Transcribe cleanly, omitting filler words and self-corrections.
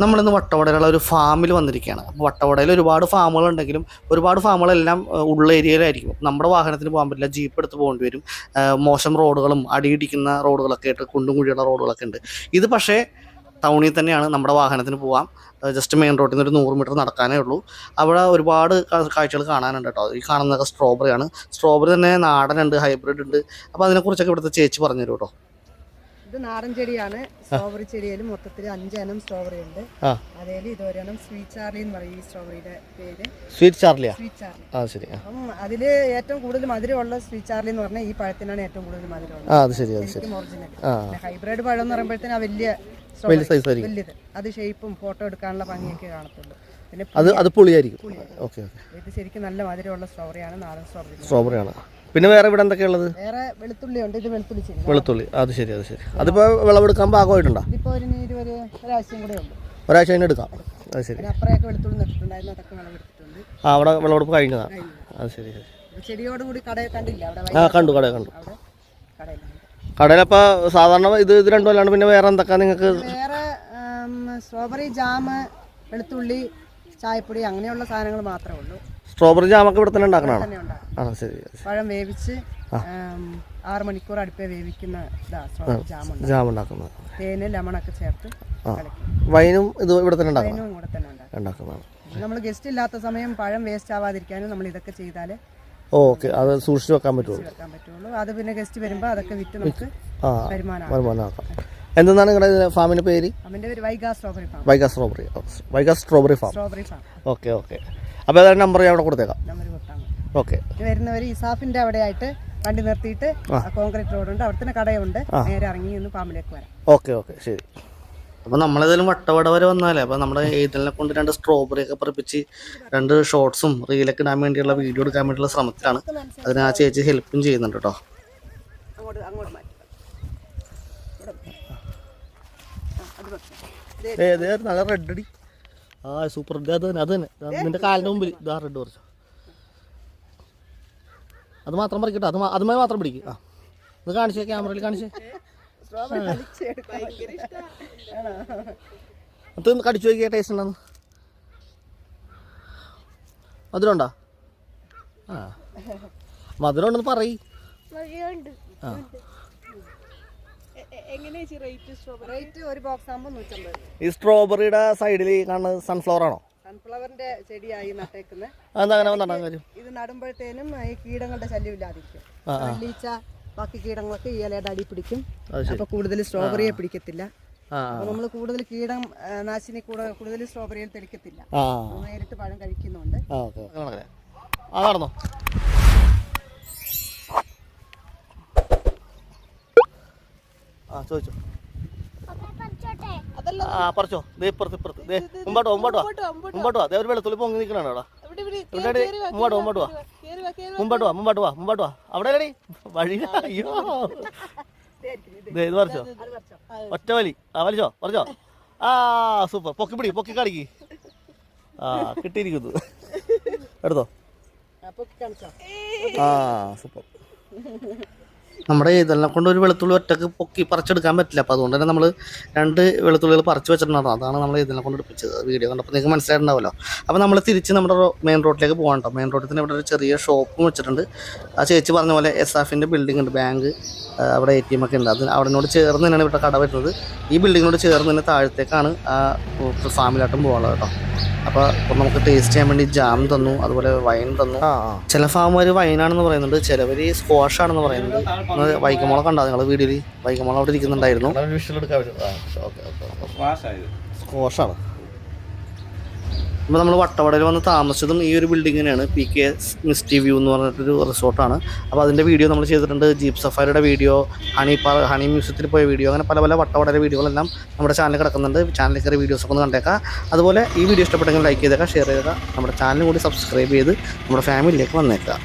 നമ്മളിന്ന് വട്ടവടയിലുള്ള ഒരു ഫാമിൽ വന്നിരിക്കുകയാണ്. അപ്പോൾ വട്ടവടയിൽ ഒരുപാട് ഫാമുകളുണ്ടെങ്കിലും ഒരുപാട് ഫാമുകളെല്ലാം ഉള്ള ഏരിയയിലായിരിക്കും. നമ്മുടെ വാഹനത്തിന് പോകാൻ പറ്റില്ല, ജീപ്പ് എടുത്ത് പോകേണ്ടി വരും. മോശം റോഡുകളും അടിയിടിക്കുന്ന റോഡുകളൊക്കെ ആയിട്ട് കുണ്ടും കുഴിയുള്ള റോഡുകളൊക്കെ ഉണ്ട്. ഇത് പക്ഷേ ടൗണിൽ തന്നെയാണ്, നമ്മുടെ വാഹനത്തിന് പോകാം. ജസ്റ്റ് മെയിൻ റോഡിൽ നിന്ന് ഒരു 100 മീറ്റർ നടക്കാനേ ഉള്ളൂ. അവിടെ ഒരുപാട് കാഴ്ചകൾ കാണാനുണ്ട് കേട്ടോ. ഈ കാണുന്നതൊക്കെ സ്ട്രോബെറിയാണ്. സ്ട്രോബെറി തന്നെ നാടനുണ്ട്, ഹൈബ്രിഡ് ഉണ്ട്. അപ്പോൾ അതിനെക്കുറിച്ചൊക്കെ ഇവിടുത്തെ ചേച്ചി പറഞ്ഞു തരും കേട്ടോ. ഇത് നാടൻ ചെടിയാണ്. സ്ട്രോബെറി ചെടിയിൽ മൊത്തത്തിൽ 5 ഇനം സ്ട്രോബെറി ഉണ്ട്. അതിൽ ഇതൊരെണ്ണം സ്വീറ്റ് ചാർലി എന്ന് പറയും ഈ സ്ട്രോബെറിയുടെ പേര്. സ്വീറ്റ് ചാർലിയാ? Sweet Charlie. ശരി. അപ്പം അതിൽ ഏറ്റവും കൂടുതൽ മധുരമുള്ള സ്വീറ്റ് ചാർലി എന്ന് പറഞ്ഞാൽ ഈ പഴത്തിനാണ് ഏറ്റവും കൂടുതൽ മധുരമുള്ളത്. ഒറിജിനൽ. ഹൈബ്രിഡ് പഴം എന്ന് പറയുമ്പോഴത്തേന് ആ വലിയ വലിയത്, അത് ഷേപ്പും ഫോട്ടോ എടുക്കാനുള്ള ഭംഗിയൊക്കെ കാണത്തുള്ളൂ. പിന്നെ അത് പുളിയായിരിക്കും. ഇത് ശരിക്കും നല്ല മധുരമുള്ള സ്ട്രോബെറിയാണ്, നാടൻ സ്ട്രോബെറിയാണ്. പിന്നെ വേറെ ഇവിടെ എന്തൊക്കെയുള്ളത്? വേറെ വെളുത്തുള്ളി ഉണ്ട്. ഇത് വെളുത്തുള്ളി ചെടി. വെളുത്തുള്ളി, അത് ശരി. അതിപ്പോ വിളവെടുക്കാൻ പാകമായിട്ടുണ്ടോ? ഇതിപ്പോ ഒരാഴ്ചയും കൂടെ ഉണ്ട്. ഒരാഴ്ച കഴിഞ്ഞ് എടുക്കാം. അത് ശരി. അപ്പുറമൊക്കെ വെളുത്തുള്ളി നട്ടിട്ടുണ്ടായിരുന്നു, അതൊക്കെ വിളവെടുത്തിട്ടുണ്ട്. അവിടെ വിളവെടുപ്പ് കഴിഞ്ഞതാണ്. അത് ശരി. ചെടിയോടുകൂടി കടയിൽ കണ്ടില്ല? കണ്ടു. കടയിലപ്പോൾ സാധാരണ ഇത് രണ്ടും അല്ലാണ്ട് പിന്നെ വേറെ എന്തൊക്കെ നിങ്ങൾക്ക്? വേറെ സ്ട്രോബെറി ജാമ്, വെളുത്തുള്ളി, ചായപ്പൊടി, അങ്ങനെയുള്ള സാധനങ്ങൾ മാത്രമേ ഉള്ളൂ. സ്ട്രോബെറി ജാമൊക്കെ ഇവിടെ തന്നെ ഉണ്ടാക്കണതാണ്? ശരി. പഴം വേവിച്ച് 6 മണിക്കൂർ അടുപ്പേ വേവിക്കുന്ന ജാം ഉണ്ടാക്കുന്നത്. തേന്, ലെമണൊക്കെ ചേർത്ത് വൈനും ഇത് ഇവിടെ തന്നെ ഉണ്ടാക്കുന്നതാണ്. നമ്മൾ ഗസ്റ്റ് ഇല്ലാത്ത സമയം പഴം വേസ്റ്റ് ആവാതിരിക്കാനും നമ്മൾ ഇതൊക്കെ ചെയ്താൽ ഓക്കെ, അത് സൂക്ഷിച്ച് വെക്കാൻ പറ്റുള്ളൂ. അത് പിന്നെ ഗസ്റ്റ് വരുമ്പോൾ അതൊക്കെ വിറ്റ് നമുക്ക് വരുമാനമാക്കാം. എന്താണ് നിങ്ങളുടെ ഫാമിന്റെ പേര്? Vaiga's strawberry farm. ഓക്കെ. അപ്പോൾ ഏതായാലും നമ്പർ ഞാൻ അവിടെ കൊടുത്തേക്കാം. ഓക്കെ. വരുന്നവർ ഇസാഫിന്റെ അവിടെ ആയിട്ട് വണ്ടി നിർത്തിയിട്ട് കോൺക്രീറ്റ് റോഡുണ്ട്, അവിടെ തന്നെ കടയുണ്ട്, നേരെ ഇറങ്ങി ഒന്ന് ഫാമിലേക്ക് വരാം. ഓക്കെ, ശരി. അപ്പോൾ നമ്മളേതായാലും വട്ടവട വരെ വന്നാലേ അപ്പോൾ നമ്മുടെ ഇതിനെ കൊണ്ട് 2 സ്ട്രോബെറി ഒക്കെ പറിപ്പിച്ച് 2 ഷോർട്സും റീലൊക്കെ ഇടാൻ വേണ്ടിയുള്ള വീഡിയോ എടുക്കാൻ വേണ്ടിയുള്ള ശ്രമത്തിലാണ്. അതിന് ആ ചേച്ചി ഹെൽപ്പും ചെയ്യുന്നുണ്ട് കേട്ടോ. നല്ല റെഡ് അടി. സൂപ്പർ. അത് തന്നെ നിന്റെ കാലിൻ്റെ മുമ്പിൽ ഇതാ റെഡ് കുറച്ച്. അത് മാത്രം പറിക്കട്ടെ, അതുമായി മാത്രം പിടിക്കും. ഇത് കാണിച്ചേ, ക്യാമറയിൽ കാണിച്ചേ. അത് കടിച്ചു നോക്കിയ ടേസ്റ്റ് ഉണ്ടെന്ന്. മധുരം ഉണ്ടോ? മധുരം ഉണ്ടെന്ന് പറയ്. ഈ സ്ട്രോബെറിയുടെ സൈഡിൽ കാണുന്നത് സൺഫ്ലവർ ആണോ? സൺഫ്ലവറിന്റെ ചെടിയായി നട്ടേക്കുന്നത്. ഇത് നടുമ്പോഴത്തേനും ഈ കീടങ്ങളുടെ ശല്യം ഇല്ലാതിരിക്കും. വെള്ളീച്ച, ബാക്കി കീടങ്ങളൊക്കെ ഈ ഇലയുടെ അടി പിടിക്കും. അപ്പൊ കൂടുതൽ സ്ട്രോബെറിയെ പിടിക്കത്തില്ല. നമ്മൾ കൂടുതൽ കീടം നാശിനി കൂടുതൽ സ്ട്രോബെറിയിൽ തെളിക്കത്തില്ല. നേരിട്ട് പഴം കഴിക്കുന്നുണ്ട്. ചോദിച്ചോ. പറിച്ചോ. മുമ്പോട്ടോ അതേ ഒരു വെളുത്തുള്ളി പൊങ്ങി നിൽക്കണോ അവിടെ? മുമ്പോട്ട് വാ. അവിടെ വഴി. അയ്യോ, ഇത് പറിച്ചോ. ഒറ്റ വലി. പറിച്ചോ. സൂപ്പർ. പൊക്കി കാണിക്ക്. കിട്ടിയിരിക്കുന്നു. എടുത്തോ. സൂപ്പർ. നമ്മുടെ ഇതെല്ലാം കൊണ്ട് ഒരു വെളുത്തുള്ളി ഒറ്റക്ക് പൊക്കി പറിച്ചെടുക്കാൻ പറ്റില്ല. അപ്പോൾ അതുകൊണ്ട് തന്നെ നമ്മൾ 2 വെളുത്തുള്ളികൾ പറിച്ച് വെച്ചിട്ടുണ്ടായിരുന്നു. അതാണ് നമ്മൾ ഇതെല്ലാം കൊണ്ട് എടുപ്പിച്ചത്. വീഡിയോ കണ്ടപ്പോൾ നിങ്ങൾക്ക് മനസ്സിലായിട്ടുണ്ടാവുമല്ലോ. അപ്പോൾ നമ്മൾ തിരിച്ച് നമ്മുടെ മെയിൻ റോഡിലേക്ക് പോകാൻ കേട്ടോ. മെയിൻ റോഡിൽ തന്നെ ഇവിടെ ഒരു ചെറിയ ഷോപ്പും വെച്ചിട്ടുണ്ട്. ആ ചേച്ചി പറഞ്ഞ പോലെ എസ്ആഫിൻ്റെ ബിൽഡിംഗ് ഉണ്ട്, ബാങ്ക്, അവിടെ ATM ഒക്കെ ഉണ്ട്. അവിടെനോട് ചേർന്ന് തന്നെയാണ് ഇവിടെ കട വരുന്നത്. ഈ ബിൽഡിങ്ങിനോട് ചേർന്ന് തന്നെ താഴത്തേക്കാണ് ആ ഫാമിലായിട്ടും പോകാനുള്ളത് കേട്ടോ. അപ്പോൾ നമുക്ക് ടേസ്റ്റ് ചെയ്യാൻ വേണ്ടി ജാം തന്നു, അതുപോലെ വൈൻ തന്നു. ചില ഫാമുകാർ വൈനാണെന്ന് പറയുന്നുണ്ട്, ചിലവർ സ്ക്വാഷാണെന്ന് പറയുന്നുണ്ട്. വൈക്കമോളെ കണ്ടാ നിങ്ങൾ വീഡിയോയിൽ? വൈക്കമോള അവിടെ ഇരിക്കുന്നുണ്ടായിരുന്നു. സ്ക്വാഷാണ്. അപ്പോൾ നമ്മൾ വട്ടവടയിൽ വന്ന് താമസിച്ചതും ഈ ഒരു ബിൽഡിംഗ് തന്നെയാണ്. PK മിസ്റ്റി വ്യൂ എന്ന് പറഞ്ഞിട്ടൊരു റിസോർട്ടാണ്. അപ്പോൾ അതിൻ്റെ വീഡിയോ നമ്മൾ ചെയ്തിട്ടുണ്ട്. ജീപ്പ് സഫാരിയുടെ വീഡിയോ, ഹണി മ്യൂസിയത്തിൽ പോയ വീഡിയോ, അങ്ങനെ പല വട്ടവടയുടെ വീഡിയോകളെല്ലാം നമ്മുടെ ചാനലിൽ കിടക്കുന്നുണ്ട്. ചാനലിൽ കയറി വീഡിയോസൊക്കെ ഒന്ന് കണ്ടേക്കാം. അതുപോലെ ഈ വീഡിയോ ഇഷ്ടപ്പെട്ടെങ്കിൽ ലൈക്ക് ചെയ്തേക്കാം, ഷെയർ ചെയ്തേക്കാം. നമ്മുടെ ചാനലും കൂടി സബ്സ്ക്രൈബ് ചെയ്ത് നമ്മുടെ ഫാമിലിയിലേക്ക് വന്നേക്കാം.